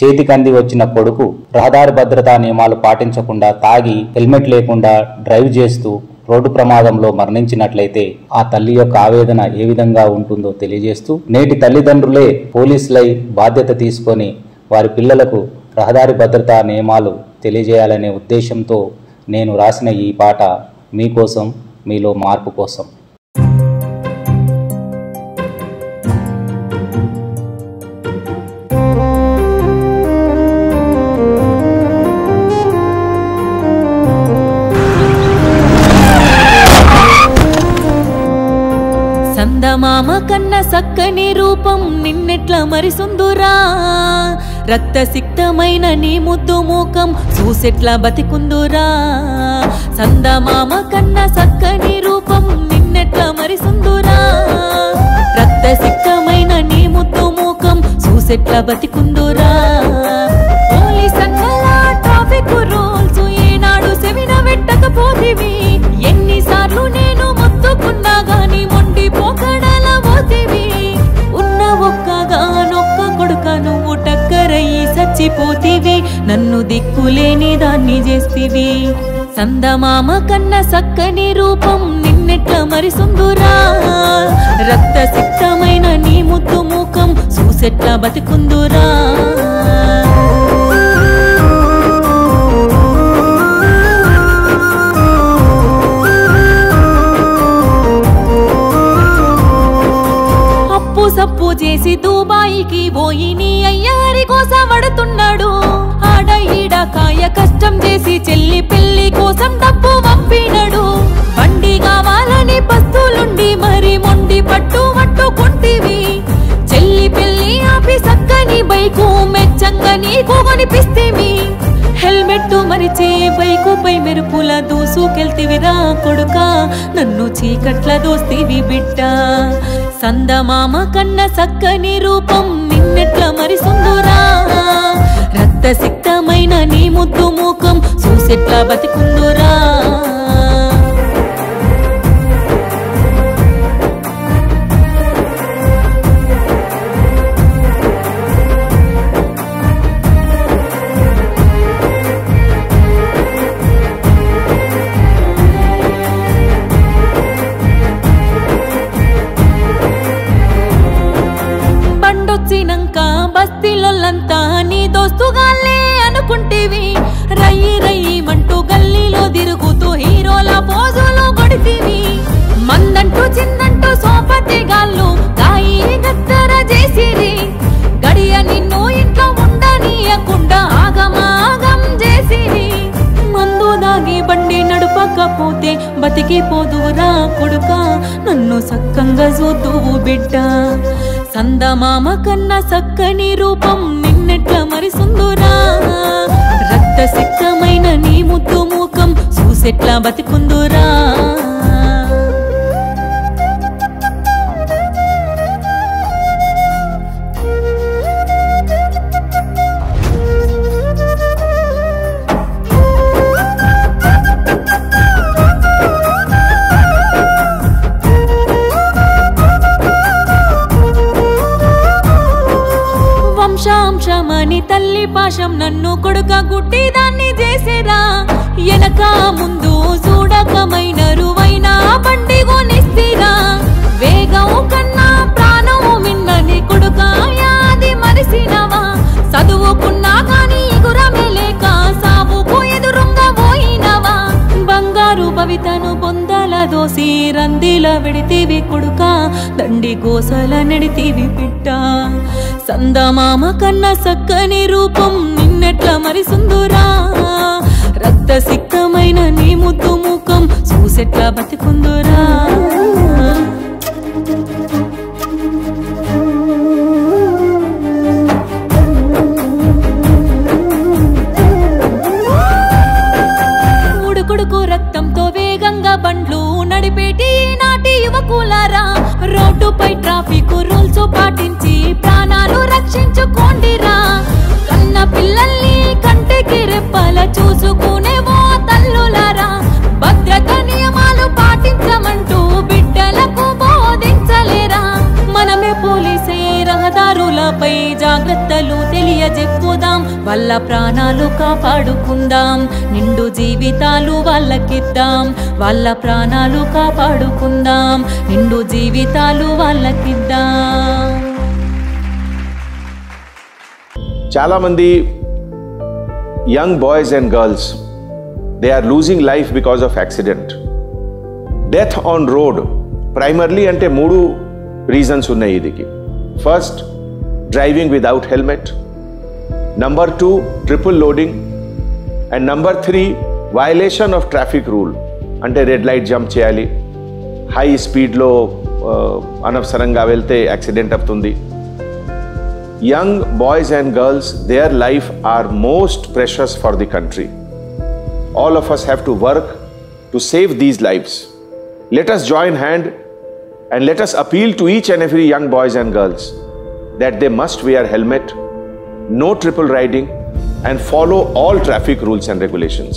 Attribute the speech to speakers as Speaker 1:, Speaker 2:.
Speaker 1: చేతికంది వచ్చిన కొడుకు రహదారి భద్రతా నియమాలు పాటించకుండా తాగి హెల్మెట్ లేకుండా డ్రైవ్ చేస్తూ రోడ్డు ప్రమాదంలో మరణించినట్లయితే ఆ తల్లి యొక్క ఆవేదన ఏ విధంగా ఉంటుందో తెలియజేస్తూ నేటి తల్లిదండ్రులే పోలీసులై బాధ్యత తీసుకొని వారి పిల్లలకు రహదారి భద్రతా నియమాలు తెలియజేయాలనే ఉద్దేశంతో నేను రాసిన ఈ పాట మీకోసం, మీలో మార్పు కోసం.
Speaker 2: సందమామ కన్న సక్కని రూపం నిన్నెట్ల మరిసుందురా, రక్తసిక్తమైన నీ ముద్దు మూకం చూసెట్ల బతికుందురా. సందమామ కన్న సక్కని రూపం నిన్నెట్ల మరిసుందురా, రక్తసిక్తమైన నీ ముద్దు మూకం చూసెట్ల బతికుందురా. పోలీసన్నల ట్రాఫిక్ రూల్స్ ఏనాడు సెవిన వెట్టకపోతివి, ఎన్నిసార్లు నేను మొత్తుకున్నా గాని మొండి పోకడల పోతివి. ఉన్న ఒక్కగానొక్క కొడుక నువ్వు టక్కరయ్యి చచ్చిపోతివి, నన్ను దిక్కులేని దాన్ని చేస్తివి. సందమామ కన్న సక్కని రూపం నిన్నెట్ల మరిసుందురా, రక్తసిక్తమైన నీ ముద్దు మూకం చూసెట్ల బతికుందురా. సప్పు చేసి దుబాయికి పోయి నీ అయ్యారి కోసం పడుతున్నాడు. ఆడ ఈడ కాయ కష్టం చేసి చెల్లి పెళ్లి కోసం డబ్బు పంపినడు. బండి కావాలని పస్తులుండి మరి మొండి పట్టుకుంటివి. చెల్లి పెళ్లి ఆపి సక్కని బైకు మెచ్చంగా నీకు కొనిపిస్తేవి. హెల్మెట్ మరిచే బైకుపై మెరుపుల దూసుకెళ్తివిరా కొడుక, నన్ను చీకట్ల దోస్తివి బిడ్డ. సందమామ కన్న సక్కని రూపం నిన్నెట్ల మరిసుందురా, రక్తసిక్తమైన నీ ముద్దు మూకం చూసెట్ల బతికుందురా. బండొచ్చినంక బస్తీలోళ్ళంతా నీ దోస్తుగాళ్ళే అనుకుంటేవి. రయ్యి రయ్యి మంటూ గల్లీలో తిరుగుతూ హీరోల పోజులు కొడితివి. మందంటూ చిందంటూ సోపతి గాళ్ళు కాయి గత్తర చేసిరి. గడియ నిన్ను ఇంట్లో ఉండనీయకుండా ఆగమాగం చేసిరి. మందు దాగి బండి నడుపకపోతే బతికిపోదురా కొడుక, నన్ను సక్కంగా చూతువు బిడ్డ. సందమామ కన్న సక్కని రూపం నిన్నెట్ల మరిసుందురా, రక్తసిక్తమైన నీ ముద్దు మూకం చూసెట్ల బతికుందురా. వంశాంశమని తల్లి పాశం నన్ను కొడుక గుడ్డి దాన్ని చేసేరా. ఎనక ముందు చూడకమైన రువైన బండి కొనిస్తిరా. వేగం కన్నా ప్రాణం మిన్నని కొడుక యాది మరిసినవా. చదువుకున్నా గాని ఎగురమే లేక సావుకు ఎదురుంగా పోయినవా. బంగారు భవితను పొందల దోసి రందిల విడితివి కొడుక, దండి కోసల నెడితివి బిడ్డ. సందమామ కన్న సక్కని రూపం నిన్నెట్ల మరిసుందురా, రక్తసిక్తమైన నీ ముద్దు మూకం చూసెట్ల బతికుందురా. ఉడుకుడుకు రక్తంతో వేగంగా బండ్లు నడిపేటి నాటి యువకులారా, రోడ్డుపై ట్రాఫిక్ రూల్స్ పాటించి ప్రాణాలు రక్షించుకోండిరా. కన్న పిల్లల్ని కంటికి రెప్పల చూసుకునే ఓ తల్లులారా, భద్రత నియమాలు పాటించమంటూ బిడ్డలకు బోధించలేరా. మనమే పోలీసే రహదారు పౌరులపై జాగ్రత్తలు తెలియజెప్పుదాం, వాళ్ళ ప్రాణాలు కాపాడుకుందాం, నిండు జీవితాలు వాళ్ళకిద్దాం, వాళ్ళ ప్రాణాలు కాపాడుకుందాం, నిండు జీవితాలు వాళ్ళకిద్దాం.
Speaker 3: చాలా మంది young boys and girls they are losing life because of accident. Death on road primarily అంటే 3 రీజన్స్ ఉన్నాయి ఇదికి. First, driving without helmet. Number 2, triple loading. And number 3, violation of traffic rule, అంటే రెడ్ లైట్ జంప్ చేయాలి, high స్పీడ్లో అనవసరంగా వెళ్తే accident అవుతుంది. Young boys and girls, their life are most precious for the country. All of us have to work to save these lives. Let us join hand and let us appeal to each and every young boys and girls that they must wear helmet, no triple riding, and follow all traffic rules and regulations.